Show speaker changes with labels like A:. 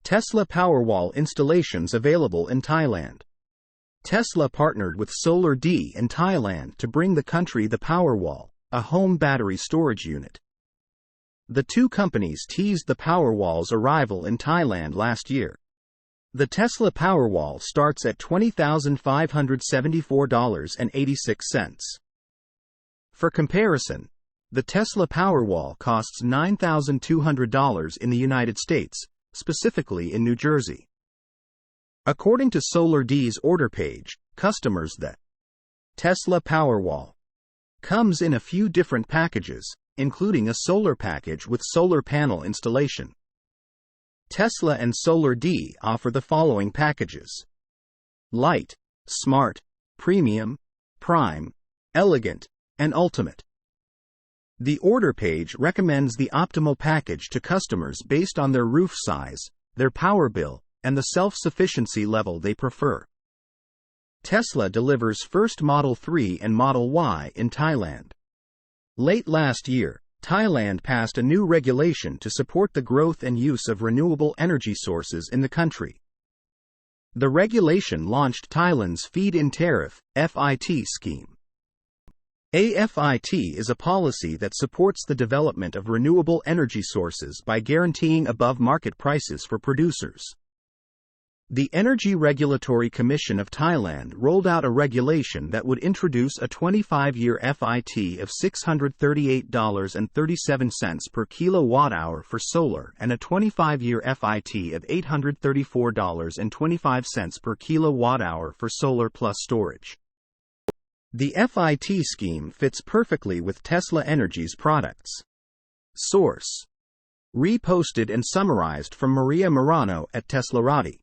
A: Tesla Powerwall installations available in Thailand. Tesla partnered with SolarD in Thailand to bring the country the Powerwall, a home battery storage unit. The two companies teased the Powerwall's arrival in Thailand last year. The Tesla Powerwall starts at $20,574.86. For comparison, the Tesla Powerwall costs $9,200 in the United States, specifically in New Jersey. According to SolarD's order page, customers the Tesla Powerwall comes in a few different packages, including a solar package with solar panel installation. Tesla and SolarD offer the following packages: Light, Smart, Premium, Prime, Elegant, and Ultimate. The order page recommends the optimal package to customers based on their roof size, their power bill, and the self-sufficiency level they prefer. Tesla delivers first Model 3 and Model Y in Thailand. Late last year, Thailand passed a new regulation to support the growth and use of renewable energy sources in the country. The regulation launched Thailand's Feed-in Tariff (FIT) scheme. A FIT is a policy that supports the development of renewable energy sources by guaranteeing above-market prices for producers. The Energy Regulatory Commission of Thailand rolled out a regulation that would introduce a 25-year FIT of $638.37 per kilowatt-hour for solar and a 25-year FIT of $834.25 per kilowatt-hour for solar plus storage. The FIT scheme fits perfectly with Tesla Energy's products. Source: reposted and summarized from Maria Morano at teslaupdate.